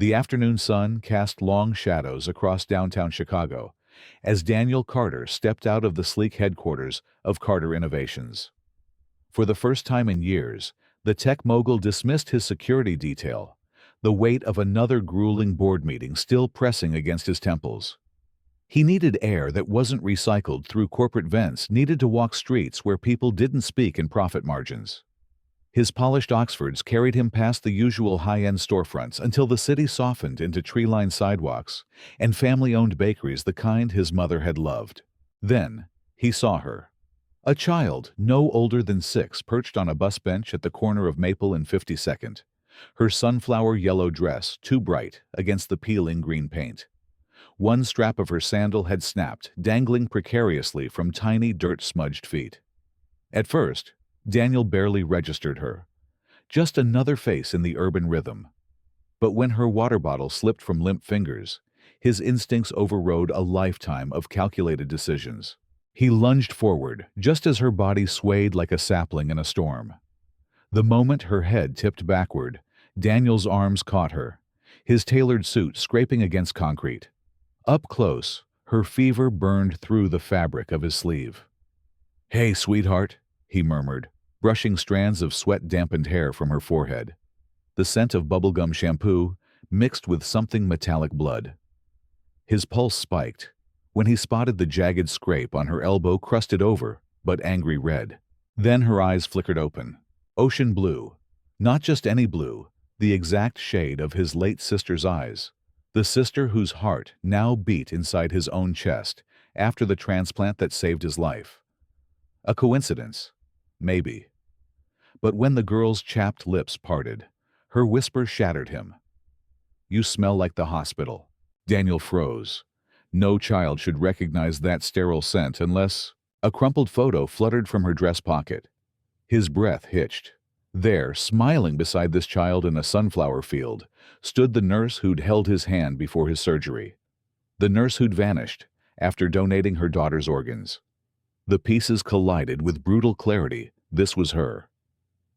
The afternoon sun cast long shadows across downtown Chicago as Daniel Carter stepped out of the sleek headquarters of Carter Innovations. For the first time in years, the tech mogul dismissed his security detail, the weight of another grueling board meeting still pressing against his temples. He needed air that wasn't recycled through corporate vents, needed to walk streets where people didn't speak in profit margins. His polished Oxfords carried him past the usual high-end storefronts until the city softened into tree-lined sidewalks and family-owned bakeries, the kind his mother had loved. Then, he saw her. A child no older than 6 perched on a bus bench at the corner of Maple and 52nd, her sunflower yellow dress too bright against the peeling green paint. One strap of her sandal had snapped, dangling precariously from tiny dirt-smudged feet. At first, Daniel barely registered her. Just another face in the urban rhythm. But when her water bottle slipped from limp fingers, his instincts overrode a lifetime of calculated decisions. He lunged forward, just as her body swayed like a sapling in a storm. The moment her head tipped backward, Daniel's arms caught her, his tailored suit scraping against concrete. Up close, her fever burned through the fabric of his sleeve. "Hey, sweetheart," he murmured, brushing strands of sweat-dampened hair from her forehead. The scent of bubblegum shampoo mixed with something metallic blood. His pulse spiked when he spotted the jagged scrape on her elbow, crusted over, but angry red. Then her eyes flickered open. Ocean blue. Not just any blue, the exact shade of his late sister's eyes. The sister whose heart now beat inside his own chest after the transplant that saved his life. A coincidence? Maybe. But when the girl's chapped lips parted, her whisper shattered him. "You smell like the hospital." Daniel froze. No child should recognize that sterile scent unless... A crumpled photo fluttered from her dress pocket. His breath hitched. There, smiling beside this child in a sunflower field, stood the nurse who'd held his hand before his surgery. The nurse who'd vanished after donating her daughter's organs. The pieces collided with brutal clarity. This was her.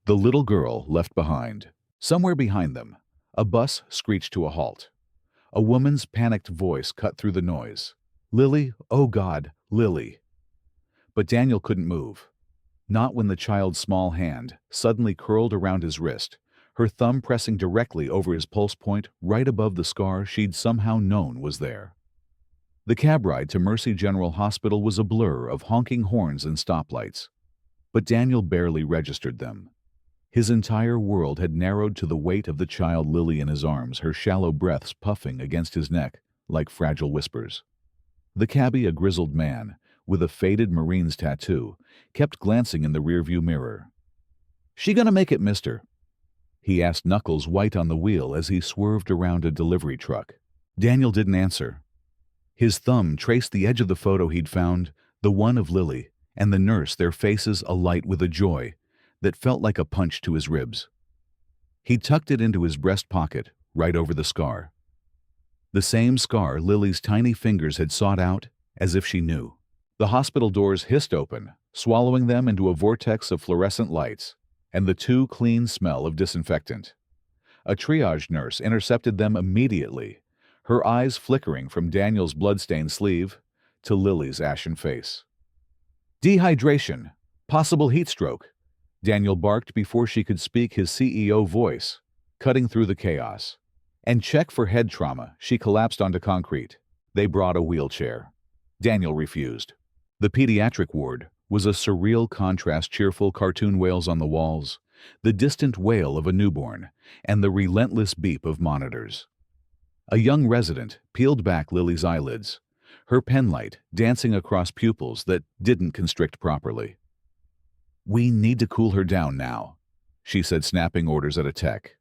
The little girl left behind. Somewhere behind them, a bus screeched to a halt. A woman's panicked voice cut through the noise. "Lily, oh God, Lily." But Daniel couldn't move. Not when the child's small hand suddenly curled around his wrist, her thumb pressing directly over his pulse point right above the scar she'd somehow known was there. The cab ride to Mercy General Hospital was a blur of honking horns and stoplights. But Daniel barely registered them. His entire world had narrowed to the weight of the child Lily in his arms, her shallow breaths puffing against his neck like fragile whispers. The cabbie, a grizzled man with a faded Marine's tattoo, kept glancing in the rearview mirror. "She gonna make it, mister?" he asked, knuckles white on the wheel as he swerved around a delivery truck. Daniel didn't answer. His thumb traced the edge of the photo he'd found, the one of Lily and the nurse, their faces alight with a joy that felt like a punch to his ribs. He tucked it into his breast pocket, right over the scar. The same scar Lily's tiny fingers had sought out, as if she knew. The hospital doors hissed open, swallowing them into a vortex of fluorescent lights and the too clean smell of disinfectant. A triage nurse intercepted them immediately, her eyes flickering from Daniel's blood-stained sleeve to Lily's ashen face. "Dehydration, possible heat stroke," Daniel barked before she could speak, his CEO voice cutting through the chaos. "And check for head trauma." She collapsed onto concrete. They brought a wheelchair. Daniel refused. The pediatric ward was a surreal contrast, cheerful cartoon whales on the walls, the distant wail of a newborn, and the relentless beep of monitors. A young resident peeled back Lily's eyelids, her penlight dancing across pupils that didn't constrict properly. "We need to cool her down now," she said, snapping orders at a tech.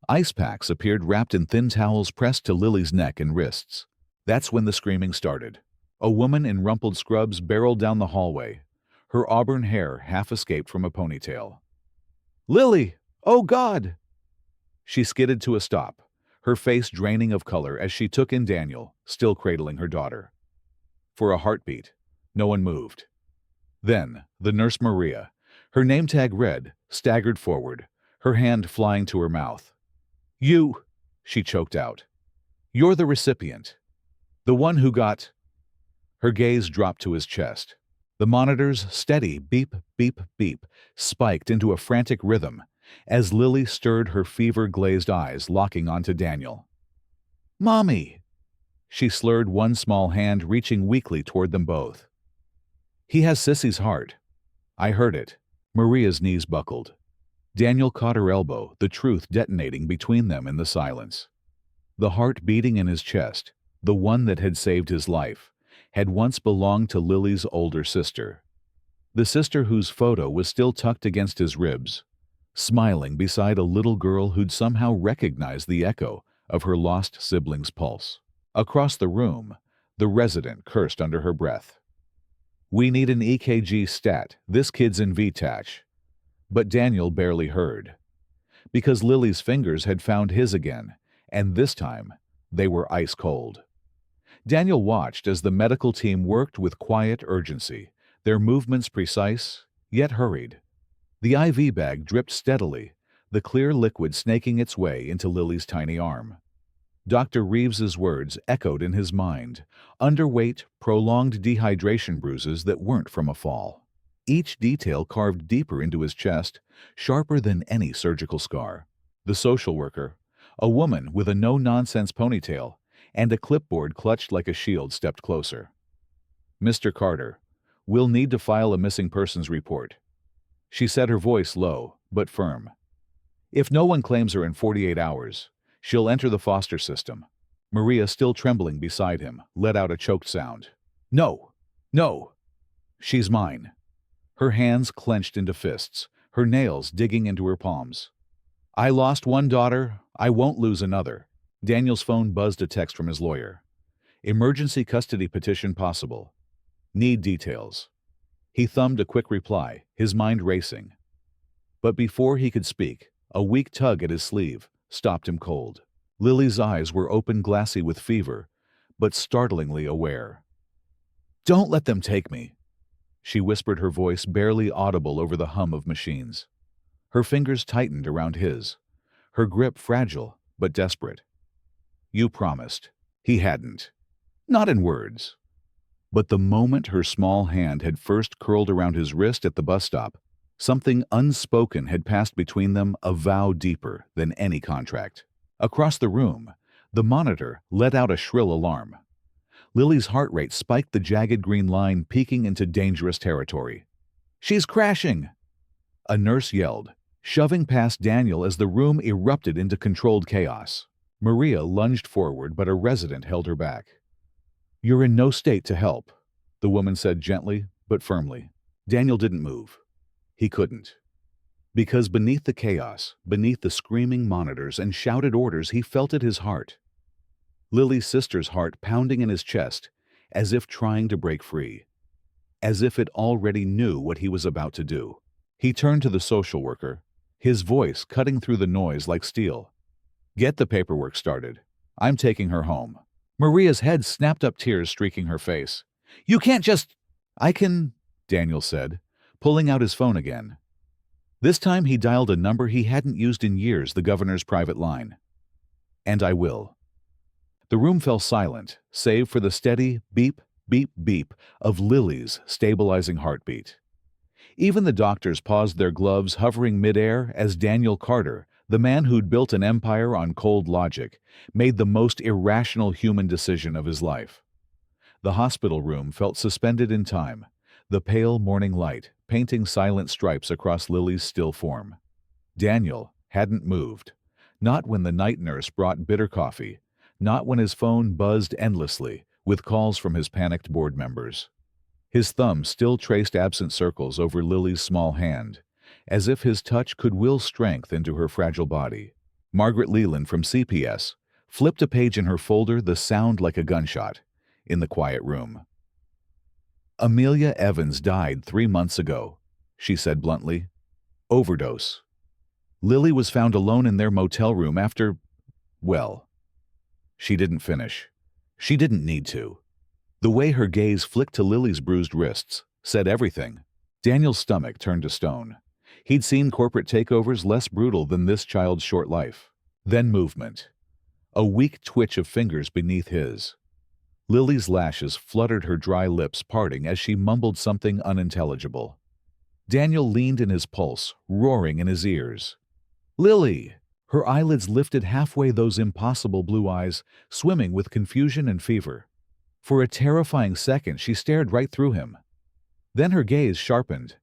Ice packs appeared wrapped in thin towels pressed to Lily's neck and wrists. That's when the screaming started. A woman in rumpled scrubs barreled down the hallway, her auburn hair half escaped from a ponytail. "Lily! Oh God!" She skidded to a stop, her face draining of color as she took in Daniel, still cradling her daughter. For a heartbeat, no one moved. Then, the nurse Maria, her name tag red, staggered forward, her hand flying to her mouth. "You!" she choked out. "You're the recipient. The one who got—" Her gaze dropped to his chest. The monitor's steady beep, beep, beep spiked into a frantic rhythm as Lily stirred her fever-glazed eyes, locking onto Daniel. "Mommy!" She slurred, one small hand reaching weakly toward them both. "He has Sissy's heart." I heard it. Maria's knees buckled. Daniel caught her elbow, the truth detonating between them in the silence. The heart beating in his chest, the one that had saved his life, had once belonged to Lily's older sister. The sister whose photo was still tucked against his ribs, smiling beside a little girl who'd somehow recognized the echo of her lost sibling's pulse. Across the room, the resident cursed under her breath. "We need an EKG stat. This kid's in VTACH." But Daniel barely heard. Because Lily's fingers had found his again, and this time they were ice cold. Daniel watched as the medical team worked with quiet urgency, their movements precise, yet hurried. The IV bag dripped steadily, the clear liquid snaking its way into Lily's tiny arm. Dr. Reeves's words echoed in his mind, underweight, prolonged dehydration bruises that weren't from a fall. Each detail carved deeper into his chest, sharper than any surgical scar. The social worker, a woman with a no-nonsense ponytail and a clipboard clutched like a shield, stepped closer. "Mr. Carter, we'll need to file a missing persons report." She said, her voice low but firm. "If no one claims her in 48 hours, she'll enter the foster system." Maria, still trembling beside him, let out a choked sound. "No! No! She's mine." Her hands clenched into fists, her nails digging into her palms. "I lost one daughter, I won't lose another." Daniel's phone buzzed a text from his lawyer. "Emergency custody petition possible. Need details." He thumbed a quick reply, his mind racing. But before he could speak, a weak tug at his sleeve stopped him cold. Lily's eyes were open, glassy with fever, but startlingly aware. "Don't let them take me," she whispered, her voice barely audible over the hum of machines. Her fingers tightened around his, her grip fragile but desperate. "You promised." He hadn't. Not in words. But the moment her small hand had first curled around his wrist at the bus stop, something unspoken had passed between them, a vow deeper than any contract. Across the room, the monitor let out a shrill alarm. Lily's heart rate spiked, the jagged green line peeking into dangerous territory. "She's crashing!" a nurse yelled, shoving past Daniel as the room erupted into controlled chaos. Maria lunged forward, but a resident held her back. "You're in no state to help," the woman said gently but firmly. Daniel didn't move. He couldn't. Because beneath the chaos, beneath the screaming monitors and shouted orders, he felt at his heart. Lily's sister's heart pounding in his chest, as if trying to break free. As if it already knew what he was about to do. He turned to the social worker, his voice cutting through the noise like steel. "Get the paperwork started. I'm taking her home." Maria's head snapped up, tears streaking her face. "You can't just—" "I can," Daniel said, pulling out his phone again. This time he dialed a number he hadn't used in years, the governor's private line. "And I will." The room fell silent, save for the steady beep, beep, beep of Lily's stabilizing heartbeat. Even the doctors paused, their gloves hovering midair as Daniel Carter, the man who'd built an empire on cold logic, made the most irrational human decision of his life. The hospital room felt suspended in time, the pale morning light painting silent stripes across Lily's still form. Daniel hadn't moved, not when the night nurse brought bitter coffee, not when his phone buzzed endlessly with calls from his panicked board members. His thumb still traced absent circles over Lily's small hand, as if his touch could will strength into her fragile body. Margaret Leland from CPS flipped a page in her folder, the sound like a gunshot, in the quiet room. "Amelia Evans died 3 months ago," she said bluntly. "Overdose. Lily was found alone in their motel room after, well." She didn't finish. She didn't need to. The way her gaze flicked to Lily's bruised wrists said everything. Daniel's stomach turned to stone. He'd seen corporate takeovers less brutal than this child's short life. Then movement. a weak twitch of fingers beneath his. Lily's lashes fluttered, her dry lips parting as she mumbled something unintelligible. Daniel leaned in his pulse, roaring in his ears. "Lily!" Her eyelids lifted halfway, those impossible blue eyes swimming with confusion and fever. For a terrifying second, she stared right through him. Then her gaze sharpened.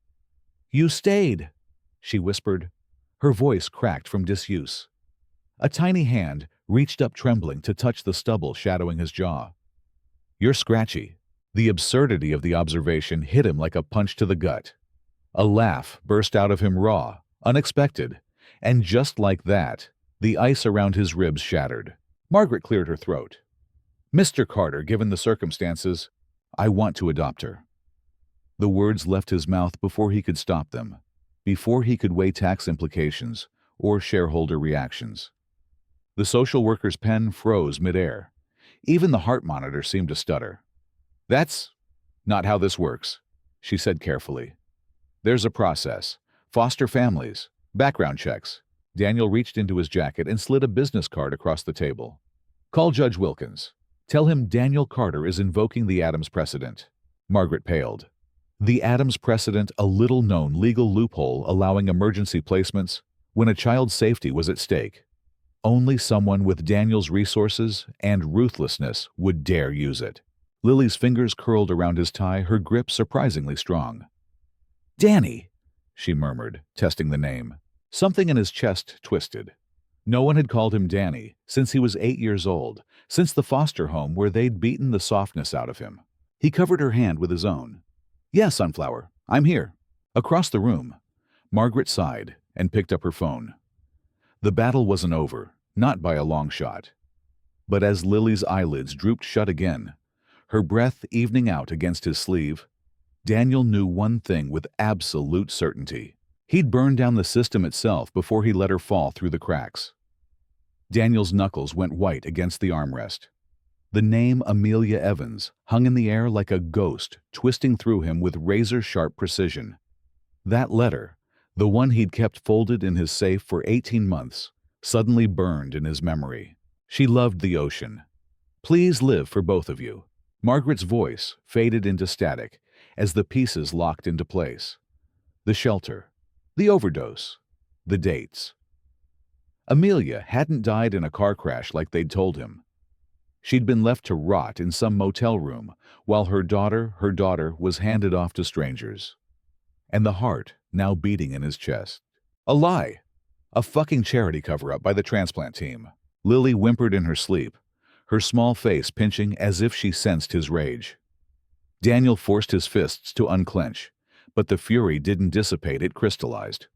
"You stayed," she whispered, her voice cracked from disuse. A tiny hand reached up, trembling, to touch the stubble shadowing his jaw. "You're scratchy." The absurdity of the observation hit him like a punch to the gut. A laugh burst out of him, raw, unexpected, and just like that, the ice around his ribs shattered. Margaret cleared her throat. "Mr. Carter, given the circumstances, I want to adopt her." The words left his mouth before he could stop them, before he could weigh tax implications or shareholder reactions. The social worker's pen froze midair. Even the heart monitor seemed to stutter. "That's not how this works," she said carefully. "There's a process. Foster families, background checks." Daniel reached into his jacket and slid a business card across the table. "Call Judge Wilkins. Tell him Daniel Carter is invoking the Adams precedent." Margaret paled. The Adams precedent, a little-known legal loophole allowing emergency placements when a child's safety was at stake. Only someone with Daniel's resources and ruthlessness would dare use it. Lily's fingers curled around his tie, her grip surprisingly strong. "Danny," she murmured, testing the name. Something in his chest twisted. No one had called him Danny since he was 8 years old, since the foster home where they'd beaten the softness out of him. He covered her hand with his own. "Yes, Sunflower, I'm here." Across the room, Margaret sighed and picked up her phone. The battle wasn't over, not by a long shot. But as Lily's eyelids drooped shut again, her breath evening out against his sleeve, Daniel knew one thing with absolute certainty. He'd burn down the system itself before he let her fall through the cracks. Daniel's knuckles went white against the armrest. The name Amelia Evans hung in the air like a ghost, twisting through him with razor-sharp precision. That letter, the one he'd kept folded in his safe for 18 months, suddenly burned in his memory. She loved the ocean. "Please live for both of you." Margaret's voice faded into static as the pieces locked into place. The shelter, the overdose, the dates. Amelia hadn't died in a car crash like they'd told him. She'd been left to rot in some motel room while her daughter, was handed off to strangers. And the heart now beating in his chest. A lie. A fucking charity cover-up by the transplant team. Lily whimpered in her sleep, her small face pinching as if she sensed his rage. Daniel forced his fists to unclench, but the fury didn't dissipate, it crystallized.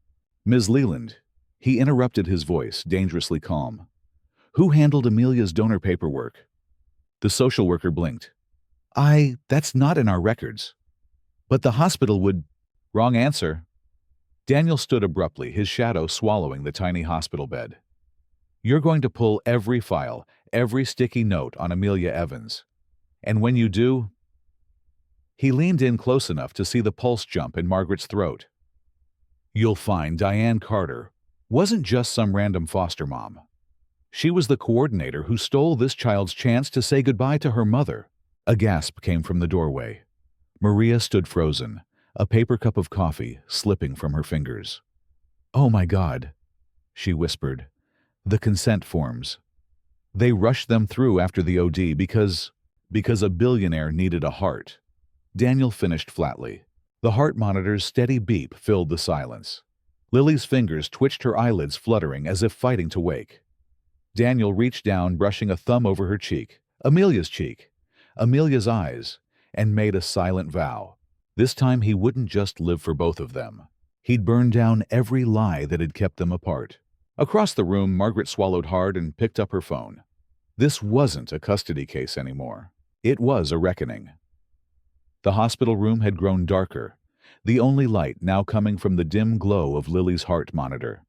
"Ms. Leland," he interrupted, his voice dangerously calm. "Who handled Amelia's donor paperwork?" The social worker blinked. That's not in our records." "But the hospital would—" "Wrong answer." Daniel stood abruptly, his shadow swallowing the tiny hospital bed. "You're going to pull every file, every sticky note on Amelia Evans. And when you do—" He leaned in close enough to see the pulse jump in Margaret's throat. "You'll find Diane Carter wasn't just some random foster mom. She was the coordinator who stole this child's chance to say goodbye to her mother." A gasp came from the doorway. Maria stood frozen, a paper cup of coffee slipping from her fingers. "Oh my God," she whispered. "The consent forms. They rushed them through after the OD because a billionaire needed a heart." Daniel finished flatly. The heart monitor's steady beep filled the silence. Lily's fingers twitched, her eyelids fluttering as if fighting to wake. Daniel reached down, brushing a thumb over her cheek, Amelia's eyes, and made a silent vow. This time he wouldn't just live for both of them. He'd burn down every lie that had kept them apart. Across the room, Margaret swallowed hard and picked up her phone. This wasn't a custody case anymore. It was a reckoning. The hospital room had grown darker, the only light now coming from the dim glow of Lily's heart monitor.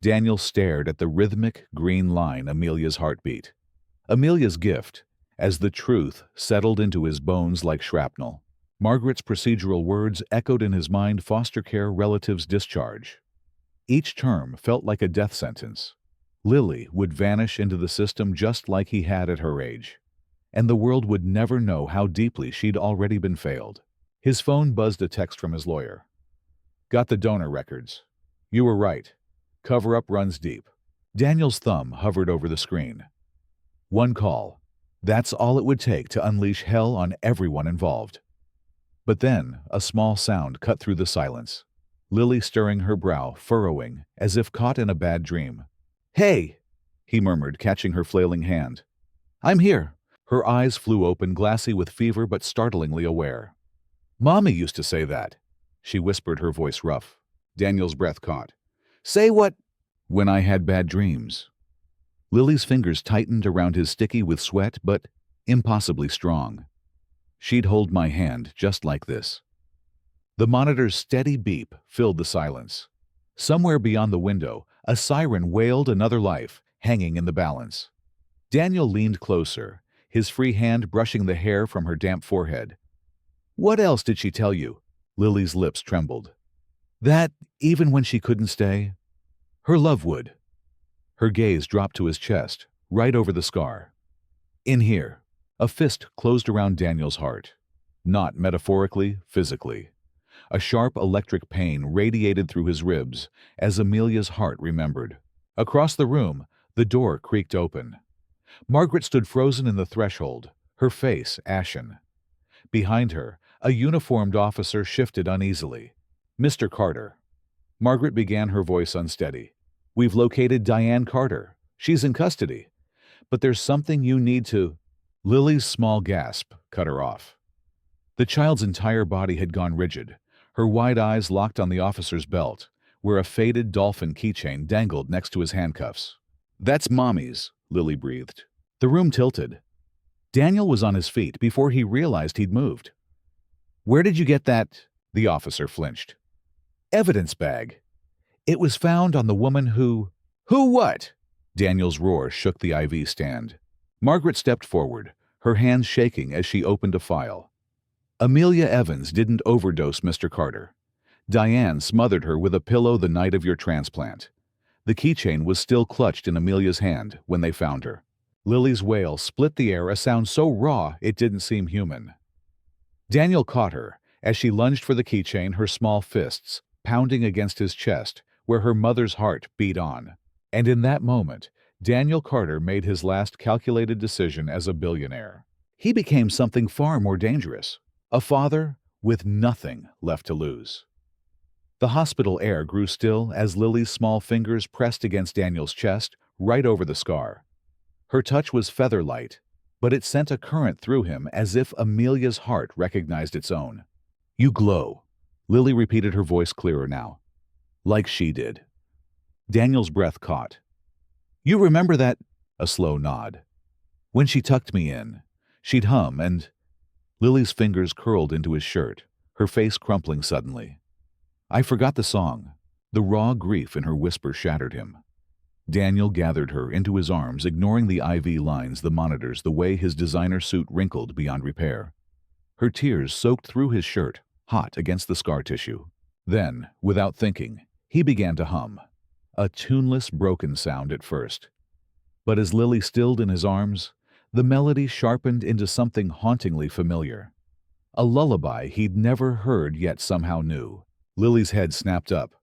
Daniel stared at the rhythmic green line Amelia's heartbeat. Amelia's gift, as the truth settled into his bones like shrapnel. Margaret's procedural words echoed in his mind: foster care relatives discharge. Each term felt like a death sentence. Lily would vanish into the system just like he had at her age, and the world would never know how deeply she'd already been failed. His phone buzzed a text from his lawyer. Got the donor records. You were right. Cover-up runs deep. Daniel's thumb hovered over the screen. One call. That's all it would take to unleash hell on everyone involved. But then, a small sound cut through the silence. Lily stirring her brow, furrowing, as if caught in a bad dream. "Hey!" he murmured, catching her flailing hand. "I'm here." Her eyes flew open, glassy with fever but startlingly aware. "Mommy used to say that," she whispered, her voice rough. Daniel's breath caught. "Say what?" "When I had bad dreams." Lily's fingers tightened around his, sticky with sweat but impossibly strong. She'd hold my hand just like this. The monitor's steady beep filled the silence. Somewhere beyond the window, a siren wailed another life, hanging in the balance. Daniel leaned closer, his free hand brushing the hair from her damp forehead. "What else did she tell you?" Lily's lips trembled. "That, even when she couldn't stay, her love would." Her gaze dropped to his chest, right over the scar. "In here." A fist closed around Daniel's heart. Not metaphorically, physically. A sharp electric pain radiated through his ribs as Amelia's heart remembered. Across the room, the door creaked open. Margaret stood frozen in the threshold, her face ashen. Behind her, a uniformed officer shifted uneasily. "Mr. Carter." Margaret began, her voice unsteady. "We've located Diane Carter. She's in custody. But there's something you need to—" Lily's small gasp cut her off. The child's entire body had gone rigid, her wide eyes locked on the officer's belt, where a faded dolphin keychain dangled next to his handcuffs. "That's Mommy's," Lily breathed. The room tilted. Daniel was on his feet before he realized he'd moved. "Where did you get that?" The officer flinched. "Evidence bag. It was found on the woman who—" "Who what?" Daniel's roar shook the IV stand. Margaret stepped forward, her hands shaking as she opened a file. "Amelia Evans didn't overdose Mr. Carter. Diane smothered her with a pillow the night of your transplant. The keychain was still clutched in Amelia's hand when they found her." Lily's wail split the air, a sound so raw it didn't seem human. Daniel caught her as she lunged for the keychain, her small fists pounding against his chest, where her mother's heart beat on. And in that moment, Daniel Carter made his last calculated decision as a billionaire. He became something far more dangerous, a father with nothing left to lose. The hospital air grew still as Lily's small fingers pressed against Daniel's chest, right over the scar. Her touch was feather-light, but it sent a current through him as if Amelia's heart recognized its own. "You glow," Lily repeated, her voice clearer now. "Like she did." Daniel's breath caught. "You remember that?" A slow nod. "When she tucked me in, she'd hum and—" Lily's fingers curled into his shirt, her face crumpling suddenly. "I forgot the song." The raw grief in her whisper shattered him. Daniel gathered her into his arms, ignoring the IV lines, the monitors, the way his designer suit wrinkled beyond repair. Her tears soaked through his shirt, hot against the scar tissue. Then, without thinking, he began to hum. A tuneless, broken sound at first. But as Lily stilled in his arms, the melody sharpened into something hauntingly familiar. A lullaby he'd never heard yet somehow knew. Lily's head snapped up.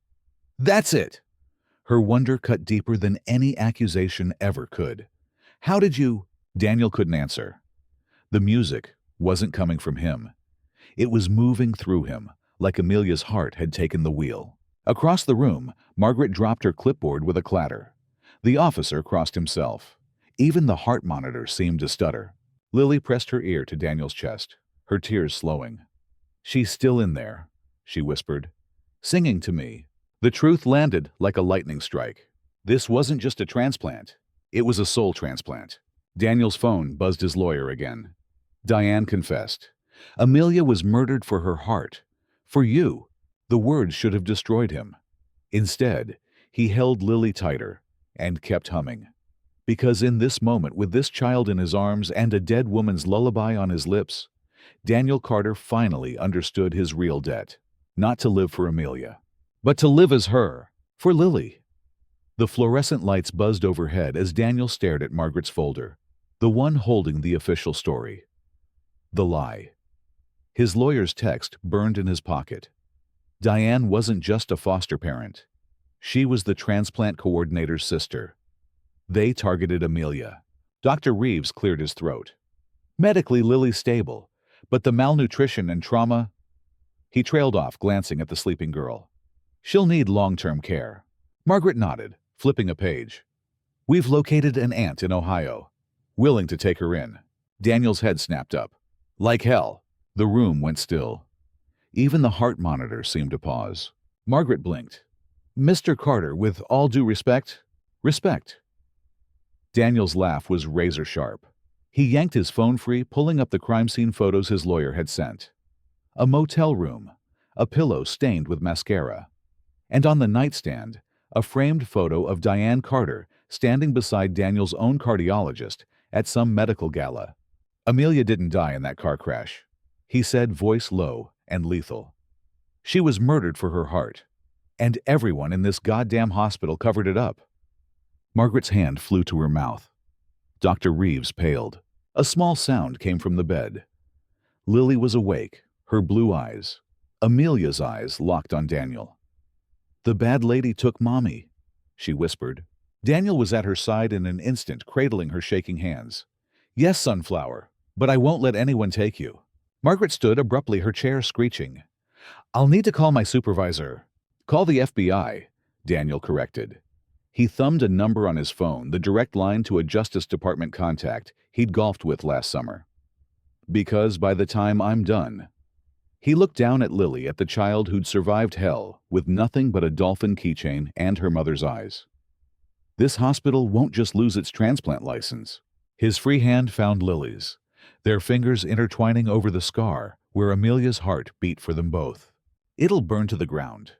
"That's it!" Her wonder cut deeper than any accusation ever could. "How did you—" Daniel couldn't answer. The music wasn't coming from him. It was moving through him, like Amelia's heart had taken the wheel. Across the room, Margaret dropped her clipboard with a clatter. The officer crossed himself. Even the heart monitor seemed to stutter. Lily pressed her ear to Daniel's chest, her tears slowing. "She's still in there," she whispered, "singing to me." The truth landed like a lightning strike. This wasn't just a transplant. It was a soul transplant. Daniel's phone buzzed his lawyer again. Diane confessed. Amelia was murdered for her heart. For you. The words should have destroyed him. Instead, he held Lily tighter and kept humming. Because in this moment, with this child in his arms and a dead woman's lullaby on his lips, Daniel Carter finally understood his real debt. Not to live for Amelia, but to live as her, for Lily. The fluorescent lights buzzed overhead as Daniel stared at Margaret's folder, the one holding the official story. The lie. His lawyer's text burned in his pocket. Diane wasn't just a foster parent. She was the transplant coordinator's sister. They targeted Amelia. Dr. Reeves cleared his throat. Medically, Lily's stable, but the malnutrition and trauma... He trailed off, glancing at the sleeping girl. She'll need long-term care. Margaret nodded, flipping a page. We've located an aunt in Ohio. Willing to take her in. Daniel's head snapped up. Like hell. The room went still. Even the heart monitor seemed to pause. Margaret blinked. Mr. Carter, with all due respect... Respect. Daniel's laugh was razor-sharp. He yanked his phone free, pulling up the crime scene photos his lawyer had sent. A motel room, a pillow stained with mascara, and on the nightstand, a framed photo of Diane Carter standing beside Daniel's own cardiologist at some medical gala. Amelia didn't die in that car crash, he said, voice low and lethal. She was murdered for her heart, and everyone in this goddamn hospital covered it up. Margaret's hand flew to her mouth. Dr. Reeves paled. A small sound came from the bed. Lily was awake, her blue eyes, Amelia's eyes, locked on Daniel. The bad lady took Mommy, she whispered. Daniel was at her side in an instant, cradling her shaking hands. Yes, Sunflower, but I won't let anyone take you. Margaret stood abruptly, her chair screeching. I'll need to call my supervisor. Call the FBI, Daniel corrected. He thumbed a number on his phone, the direct line to a Justice Department contact he'd golfed with last summer. Because by the time I'm done... He looked down at Lily, at the child who'd survived hell with nothing but a dolphin keychain and her mother's eyes. This hospital won't just lose its transplant license. His free hand found Lily's, their fingers intertwining over the scar where Amelia's heart beat for them both. It'll burn to the ground.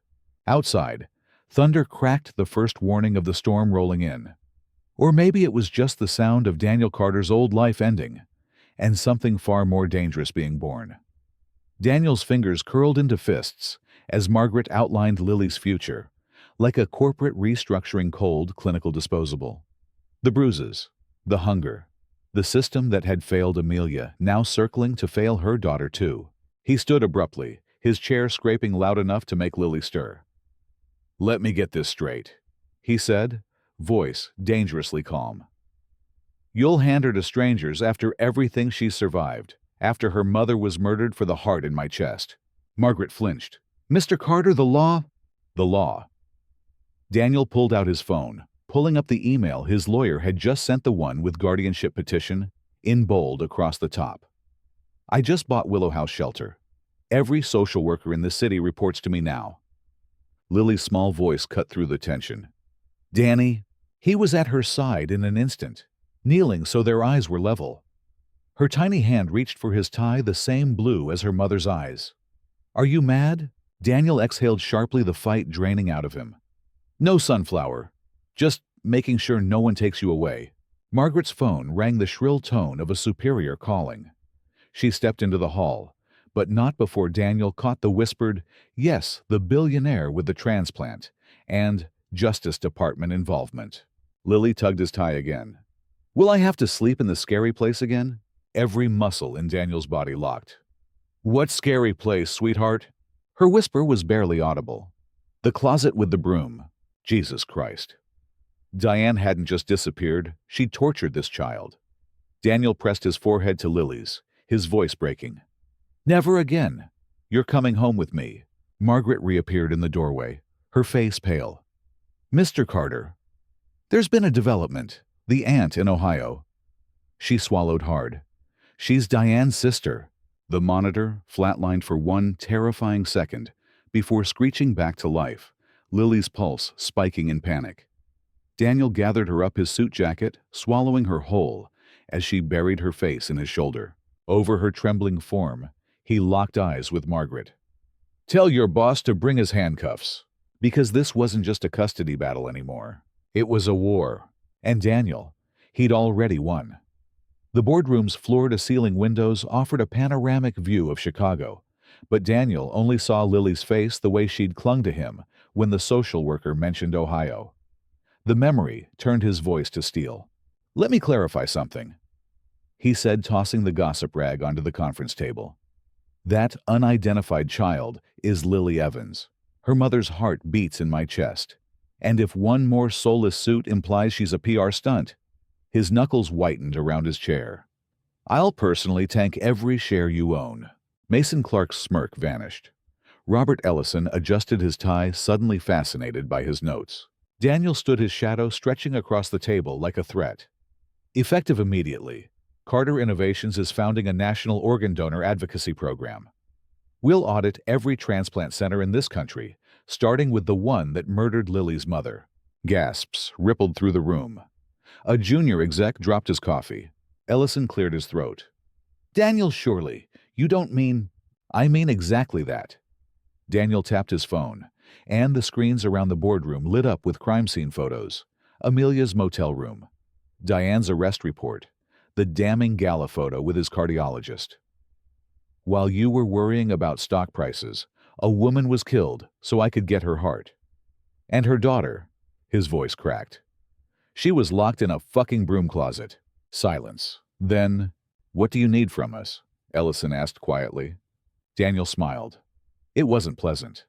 Outside, thunder cracked, the first warning of the storm rolling in. Or maybe it was just the sound of Daniel Carter's old life ending, and something far more dangerous being born. Daniel's fingers curled into fists as Margaret outlined Lily's future, like a corporate restructuring cold clinical disposable. The bruises, the hunger, the system that had failed Amelia, now circling to fail her daughter too. He stood abruptly, his chair scraping loud enough to make Lily stir. Let me get this straight, he said, voice dangerously calm. You'll hand her to strangers after everything she survived, after her mother was murdered for the heart in my chest. Margaret flinched. Mr. Carter, the law? The law. Daniel pulled out his phone, pulling up the email his lawyer had just sent, the one with guardianship petition, in bold across the top. I just bought Willow House Shelter. Every social worker in this city reports to me now. Lily's small voice cut through the tension. Danny, he was at her side in an instant, kneeling so their eyes were level. Her tiny hand reached for his tie, the same blue as her mother's eyes. Are you mad? Daniel exhaled sharply, the fight draining out of him. No, Sunflower. Just making sure no one takes you away. Margaret's phone rang, the shrill tone of a superior calling. She stepped into the hall, but not before Daniel caught the whispered, yes, the billionaire with the transplant, and Justice Department involvement. Lily tugged his tie again. Will I have to sleep in the scary place again? Every muscle in Daniel's body locked. What scary place, sweetheart? Her whisper was barely audible. The closet with the broom. Jesus Christ. Diane hadn't just disappeared, she'd tortured this child. Daniel pressed his forehead to Lily's, his voice breaking. Never again. You're coming home with me. Margaret reappeared in the doorway, her face pale. Mr. Carter. There's been a development. The aunt in Ohio. She swallowed hard. She's Diane's sister. The monitor flatlined for one terrifying second before screeching back to life, Lily's pulse spiking in panic. Daniel gathered her up, his suit jacket, swallowing her whole as she buried her face in his shoulder. Over her trembling form, he locked eyes with Margaret. Tell your boss to bring his handcuffs. Because this wasn't just a custody battle anymore. It was a war. And Daniel, he'd already won. The boardroom's floor-to-ceiling windows offered a panoramic view of Chicago, but Daniel only saw Lily's face the way she'd clung to him when the social worker mentioned Ohio. The memory turned his voice to steel. "Let me clarify something," he said, tossing the gossip rag onto the conference table. "That unidentified child is Lily Evans. Her mother's heart beats in my chest. And if one more soulless suit implies she's a PR stunt—" His knuckles whitened around his chair. "I'll personally tank every share you own." Mason Clark's smirk vanished. Robert Ellison adjusted his tie, suddenly fascinated by his notes. Daniel stood his shadow stretching across the table like a threat. Effective immediately, Carter Innovations is founding a national organ donor advocacy program. We'll audit every transplant center in this country, starting with the one that murdered Lily's mother. Gasps rippled through the room. A junior exec dropped his coffee. Ellison cleared his throat. "Daniel, surely, you don't mean—" "I mean exactly that." Daniel tapped his phone, and the screens around the boardroom lit up with crime scene photos. Amelia's motel room, Diane's arrest report, the damning gala photo with his cardiologist. "While you were worrying about stock prices, a woman was killed so I could get her heart. And her daughter," his voice cracked. "She was locked in a fucking broom closet." Silence. "Then, what do you need from us?" Ellison asked quietly. Daniel smiled. It wasn't pleasant.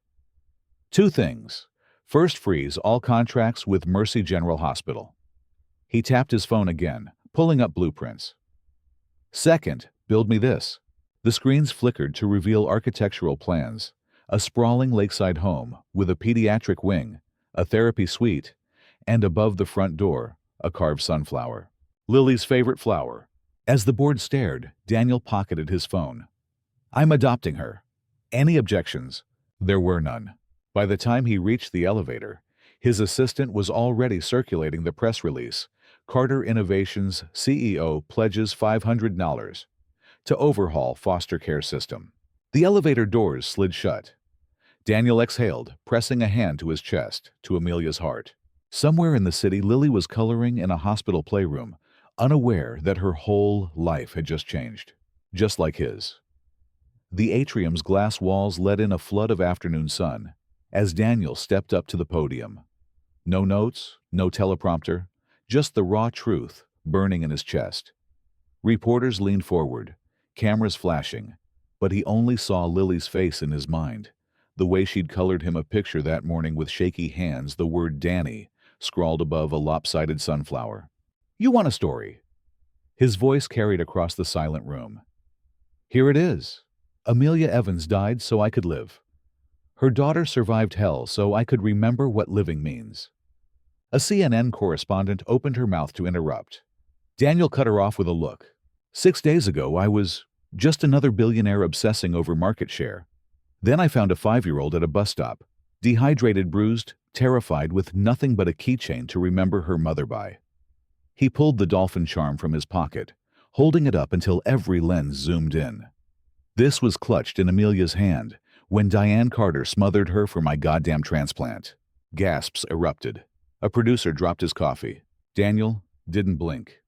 "Two things. First, freeze all contracts with Mercy General Hospital." He tapped his phone again, pulling up blueprints. "Second, build me this." The screens flickered to reveal architectural plans, a sprawling lakeside home with a pediatric wing, a therapy suite, and above the front door, a carved sunflower. Lily's favorite flower. As the board stared, Daniel pocketed his phone. "I'm adopting her." Any objections? There were none. By the time he reached the elevator, his assistant was already circulating the press release. Carter Innovations CEO pledges $500 to overhaul foster care system. The elevator doors slid shut. Daniel exhaled, pressing a hand to his chest, to Amelia's heart. Somewhere in the city, Lily was coloring in a hospital playroom, unaware that her whole life had just changed, just like his. The atrium's glass walls let in a flood of afternoon sun as Daniel stepped up to the podium. No notes, no teleprompter, just the raw truth burning in his chest. Reporters leaned forward, cameras flashing, but he only saw Lily's face in his mind, the way she'd colored him a picture that morning with shaky hands, the word Danny scrawled above a lopsided sunflower. "You want a story?" His voice carried across the silent room. "Here it is. Amelia Evans died so I could live. Her daughter survived hell so I could remember what living means." A CNN correspondent opened her mouth to interrupt. Daniel cut her off with a look. "6 days ago, I was just another billionaire obsessing over market share. Then I found a 5-year-old at a bus stop, dehydrated, bruised, terrified, with nothing but a keychain to remember her mother by." He pulled the dolphin charm from his pocket, holding it up until every lens zoomed in. "This was clutched in Amelia's hand when Diane Carter smothered her for my goddamn transplant." Gasps erupted. A producer dropped his coffee. Daniel didn't blink.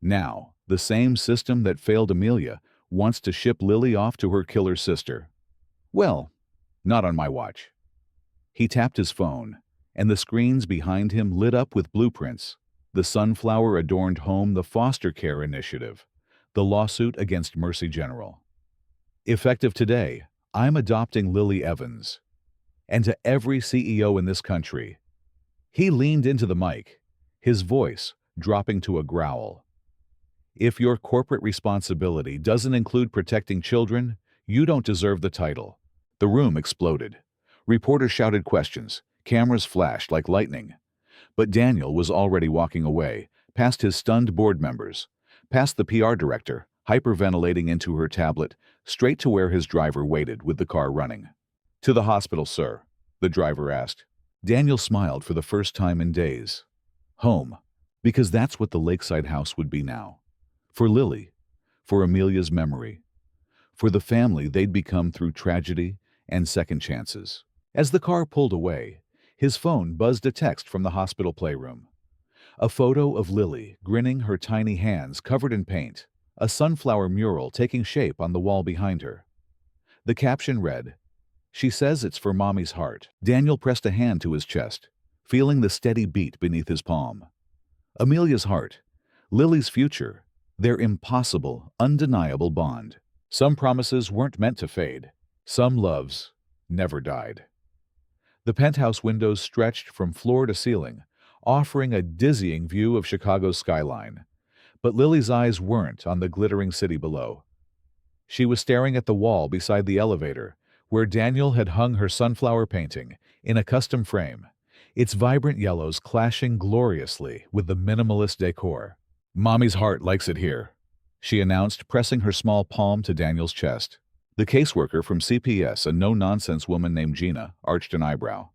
Now, the same system that failed Amelia wants to ship Lily off to her killer sister. Well, not on my watch. He tapped his phone, and the screens behind him lit up with blueprints. The sunflower-adorned home, the foster care initiative, the lawsuit against Mercy General. "Effective today, I'm adopting Lily Evans. And to every CEO in this country." He leaned into the mic, his voice dropping to a growl. "If your corporate responsibility doesn't include protecting children, you don't deserve the title." The room exploded. Reporters shouted questions. Cameras flashed like lightning. But Daniel was already walking away, past his stunned board members, past the PR director, hyperventilating into her tablet, straight to where his driver waited with the car running. "To the hospital, sir," the driver asked. Daniel smiled for the first time in days. Home, because that's what the lakeside house would be now. For Lily, for Amelia's memory, for the family they'd become through tragedy and second chances. As the car pulled away, his phone buzzed a text from the hospital playroom. A photo of Lily grinning, her tiny hands covered in paint, a sunflower mural taking shape on the wall behind her. The caption read, "She says it's for Mommy's heart." Daniel pressed a hand to his chest. feeling the steady beat beneath his palm. Amelia's heart, Lily's future, their impossible, undeniable bond. Some promises weren't meant to fade. Some loves never died. The penthouse windows stretched from floor to ceiling, offering a dizzying view of Chicago's skyline. But Lily's eyes weren't on the glittering city below. She was staring at the wall beside the elevator, where Daniel had hung her sunflower painting in a custom frame, its vibrant yellows clashing gloriously with the minimalist decor. "Mommy's heart likes it here," she announced, pressing her small palm to Daniel's chest. The caseworker from CPS, a no-nonsense woman named Gina, arched an eyebrow.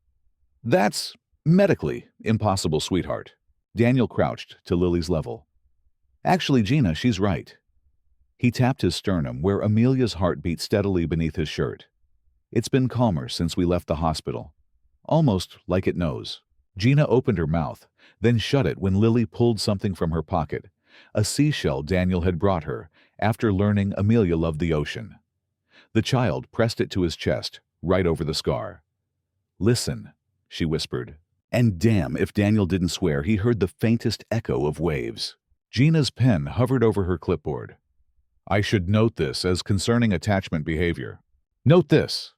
"That's medically impossible, sweetheart." Daniel crouched to Lily's level. "Actually, Gina, she's right." He tapped his sternum, where Amelia's heart beat steadily beneath his shirt. "It's been calmer since we left the hospital. Almost like it knows." Gina opened her mouth, then shut it when Lily pulled something from her pocket, a seashell Daniel had brought her after learning Amelia loved the ocean. The child pressed it to his chest, right over the scar. "Listen," she whispered. And damn if Daniel didn't swear he heard the faintest echo of waves. Gina's pen hovered over her clipboard. "I should note this as concerning attachment behavior." "Note this."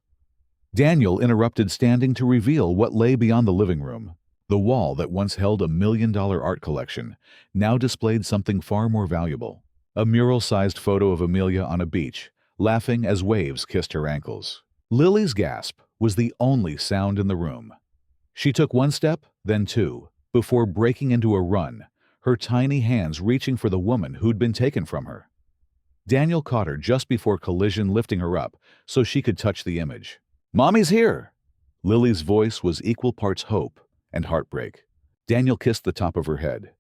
Daniel interrupted, standing to reveal what lay beyond the living room. The wall that once held $1 million art collection now displayed something far more valuable. A mural-sized photo of Amelia on a beach, laughing as waves kissed her ankles. Lily's gasp was the only sound in the room. She took one step, then two, before breaking into a run, her tiny hands reaching for the woman who'd been taken from her. Daniel caught her just before collision, lifting her up so she could touch the image. "Mommy's here!" Lily's voice was equal parts hope and heartbreak. Daniel kissed the top of her head.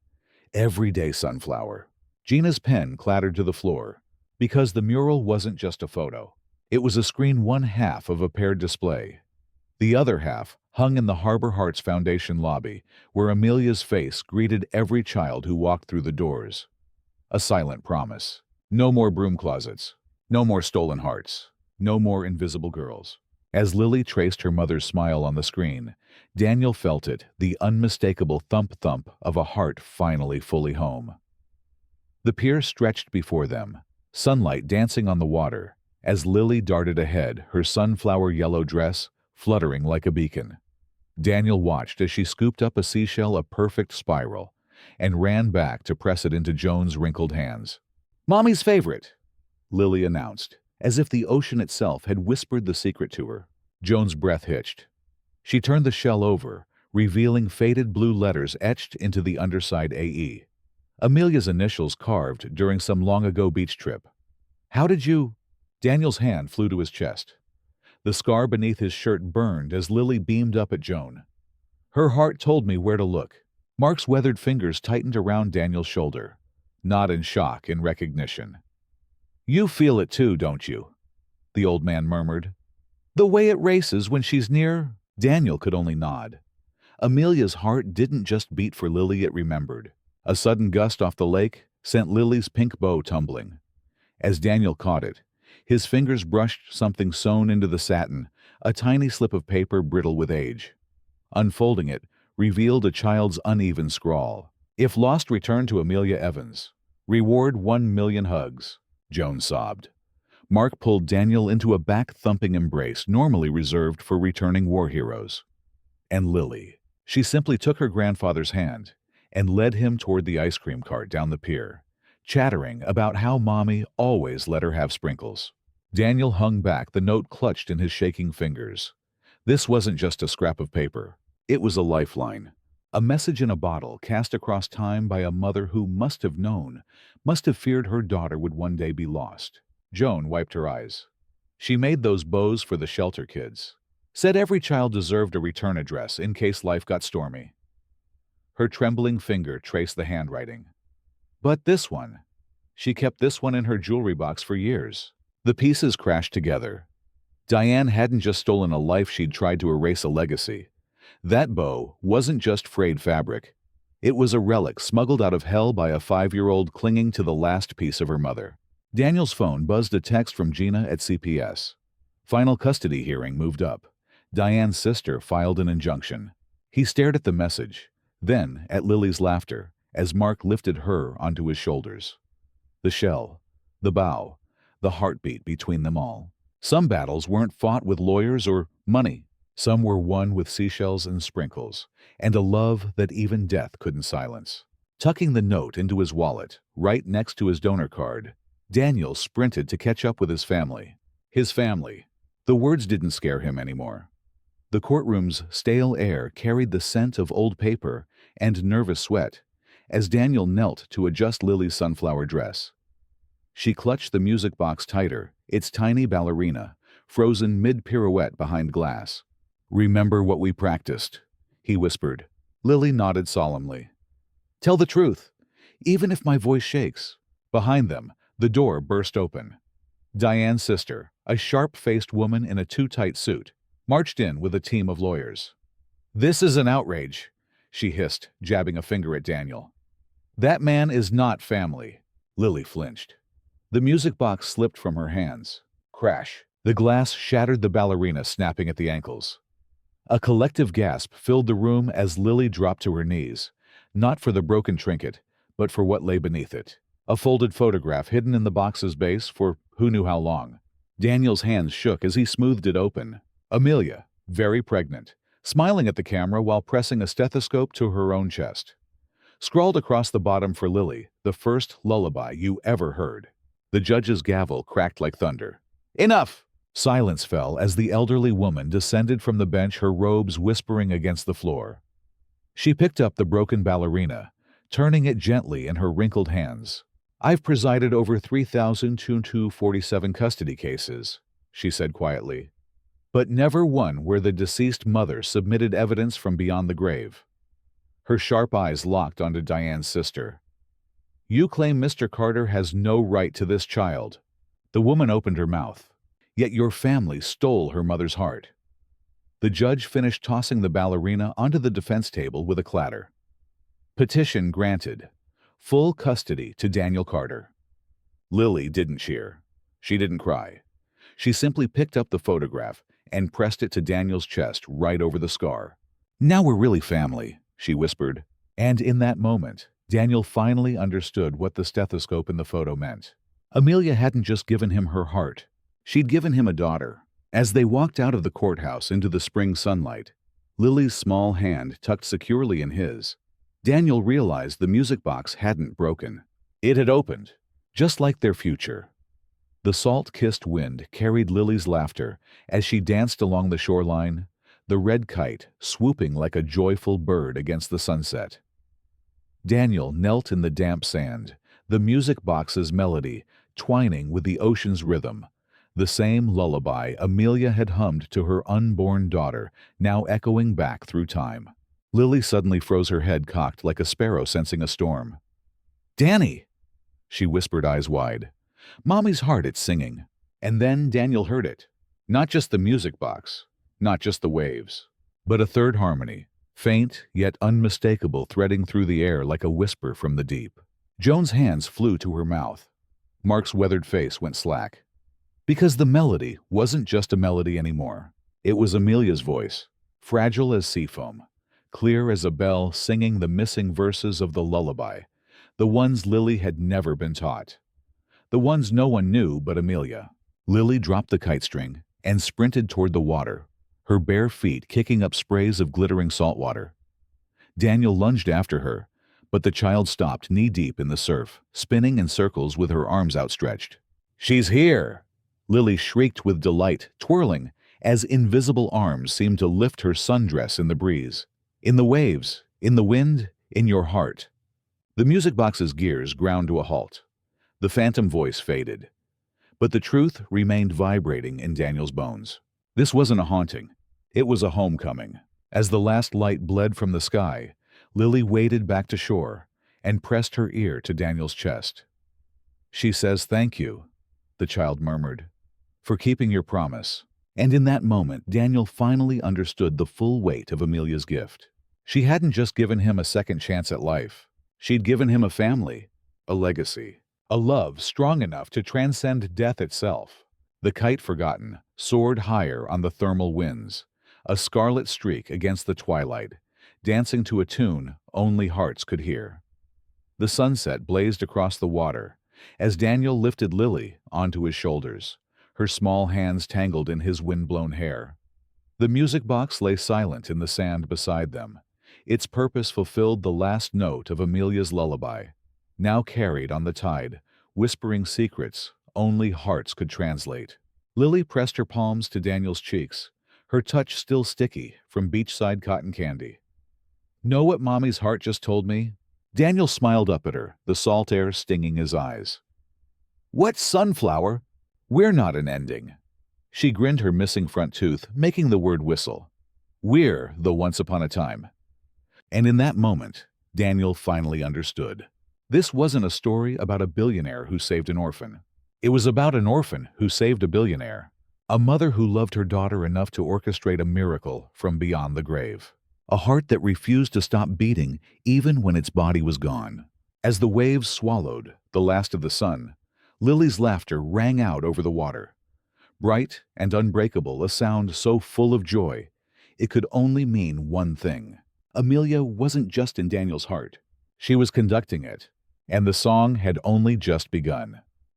"Everyday sunflower." Gina's pen clattered to the floor, because the mural wasn't just a photo. It was a screen one half of a paired display. The other half hung in the Harbor Hearts Foundation lobby, where Amelia's face greeted every child who walked through the doors. A silent promise. No more broom closets. No more stolen hearts. No more invisible girls. As Lily traced her mother's smile on the screen, Daniel felt it, the unmistakable thump-thump of a heart finally fully home. The pier stretched before them, sunlight dancing on the water, as Lily darted ahead, her sunflower yellow dress fluttering like a beacon. Daniel watched as she scooped up a seashell, a perfect spiral, and ran back to press it into Joan's wrinkled hands. "Mommy's favorite," Lily announced, as if the ocean itself had whispered the secret to her. Joan's breath hitched. She turned the shell over, revealing faded blue letters etched into the underside AE. Amelia's initials carved during some long-ago beach trip. "How did you—" Daniel's hand flew to his chest. The scar beneath his shirt burned as Lily beamed up at Joan. "Her heart told me where to look." Mark's weathered fingers tightened around Daniel's shoulder, not in shock, in recognition. "You feel it too, don't you?" the old man murmured. "The way it races when she's near—" Daniel could only nod. Amelia's heart didn't just beat for Lily, it remembered. A sudden gust off the lake sent Lily's pink bow tumbling. As Daniel caught it, his fingers brushed something sewn into the satin, a tiny slip of paper brittle with age. Unfolding it revealed a child's uneven scrawl. "If lost, return to Amelia Evans. Reward 1 million hugs." Joan sobbed. Mark pulled Daniel into a back-thumping embrace normally reserved for returning war heroes. And Lily. She simply took her grandfather's hand and led him toward the ice cream cart down the pier, chattering about how Mommy always let her have sprinkles. Daniel hung back, the note clutched in his shaking fingers. This wasn't just a scrap of paper. It was a lifeline. A message in a bottle cast across time by a mother who must have known, must have feared her daughter would one day be lost. Joan wiped her eyes. She made those bows for the shelter kids. Said every child deserved a return address in case life got stormy. Her trembling finger traced the handwriting. But this one. She kept this one in her jewelry box for years. The pieces crashed together. Diane hadn't just stolen a life, she'd tried to erase a legacy. That bow wasn't just frayed fabric. It was a relic smuggled out of hell by a 5-year-old clinging to the last piece of her mother. Daniel's phone buzzed, a text from Gina at CPS. Final custody hearing moved up. Diane's sister filed an injunction. He stared at the message, then at Lily's laughter, as Mark lifted her onto his shoulders. The shell, the bow, the heartbeat between them all. Some battles weren't fought with lawyers or money. Some were won with seashells and sprinkles, and a love that even death couldn't silence. Tucking the note into his wallet, right next to his donor card, Daniel sprinted to catch up with his family. His family. The words didn't scare him anymore. The courtroom's stale air carried the scent of old paper and nervous sweat as Daniel knelt to adjust Lily's sunflower dress. She clutched the music box tighter, its tiny ballerina, frozen mid-pirouette behind glass. "Remember what we practiced," he whispered. Lily nodded solemnly. "Tell the truth, even if my voice shakes." Behind them, the door burst open. Diane's sister, a sharp-faced woman in a too-tight suit, marched in with a team of lawyers. "This is an outrage," she hissed, jabbing a finger at Daniel. "That man is not family." Lily flinched. The music box slipped from her hands. Crash. The glass shattered, the ballerina snapping at the ankles. A collective gasp filled the room as Lily dropped to her knees, not for the broken trinket, but for what lay beneath it. A folded photograph hidden in the box's base for who knew how long. Daniel's hands shook as he smoothed it open. Amelia, very pregnant, smiling at the camera while pressing a stethoscope to her own chest. Scrawled across the bottom for Lily, the first lullaby you ever heard. The judge's gavel cracked like thunder. "Enough!" Silence fell as the elderly woman descended from the bench, her robes whispering against the floor. She picked up the broken ballerina, turning it gently in her wrinkled hands. "I've presided over 3,247 custody cases," she said quietly, "but never one where the deceased mother submitted evidence from beyond the grave." Her sharp eyes locked onto Diane's sister. "You claim Mr. Carter has no right to this child." The woman opened her mouth. "Yet your family stole her mother's heart." The judge finished tossing the ballerina onto the defense table with a clatter. Petition granted. Full custody to Daniel Carter. Lily didn't cheer. She didn't cry. She simply picked up the photograph and pressed it to Daniel's chest right over the scar. "Now we're really family," she whispered. And in that moment, Daniel finally understood what the stethoscope in the photo meant. Amelia hadn't just given him her heart. She'd given him a daughter. As they walked out of the courthouse into the spring sunlight, Lily's small hand tucked securely in his, Daniel realized the music box hadn't broken. It had opened, just like their future. The salt-kissed wind carried Lily's laughter as she danced along the shoreline, the red kite swooping like a joyful bird against the sunset. Daniel knelt in the damp sand, the music box's melody twining with the ocean's rhythm, the same lullaby Amelia had hummed to her unborn daughter, now echoing back through time. Lily suddenly froze, her head cocked like a sparrow sensing a storm. "Danny!" she whispered, eyes wide. "Mommy's heart, it's singing." And then Daniel heard it. Not just the music box, not just the waves, but a third harmony, faint yet unmistakable, threading through the air like a whisper from the deep. Joan's hands flew to her mouth. Mark's weathered face went slack. Because the melody wasn't just a melody anymore. It was Amelia's voice, fragile as seafoam, clear as a bell, singing the missing verses of the lullaby, the ones Lily had never been taught, the ones no one knew but Amelia. Lily dropped the kite string and sprinted toward the water, her bare feet kicking up sprays of glittering salt water. Daniel lunged after her, but the child stopped knee-deep in the surf, spinning in circles with her arms outstretched. "She's here!" Lily shrieked with delight, twirling, as invisible arms seemed to lift her sundress in the breeze. "In the waves, in the wind, in your heart." The music box's gears ground to a halt. The phantom voice faded. But the truth remained vibrating in Daniel's bones. This wasn't a haunting. It was a homecoming. As the last light bled from the sky, Lily waded back to shore and pressed her ear to Daniel's chest. "She says thank you," the child murmured, "for keeping your promise." And in that moment, Daniel finally understood the full weight of Amelia's gift. She hadn't just given him a second chance at life. She'd given him a family, a legacy, a love strong enough to transcend death itself. The kite, forgotten, soared higher on the thermal winds, a scarlet streak against the twilight, dancing to a tune only hearts could hear. The sunset blazed across the water as Daniel lifted Lily onto his shoulders, her small hands tangled in his wind-blown hair. The music box lay silent in the sand beside them. Its purpose fulfilled the last note of Amelia's lullaby, now carried on the tide, whispering secrets only hearts could translate. Lily pressed her palms to Daniel's cheeks, her touch still sticky from beachside cotton candy. "Know what Mommy's heart just told me?" Daniel smiled up at her, the salt air stinging his eyes. "What, sunflower? We're not an ending." She grinned her missing front tooth, making the word whistle. "We're the once upon a time." And in that moment, Daniel finally understood. This wasn't a story about a billionaire who saved an orphan. It was about an orphan who saved a billionaire. A mother who loved her daughter enough to orchestrate a miracle from beyond the grave. A heart that refused to stop beating even when its body was gone. As the waves swallowed the last of the sun, Lily's laughter rang out over the water. Bright and unbreakable, a sound so full of joy, it could only mean one thing. Amelia wasn't just in Daniel's heart. She was conducting it, and the song had only just begun.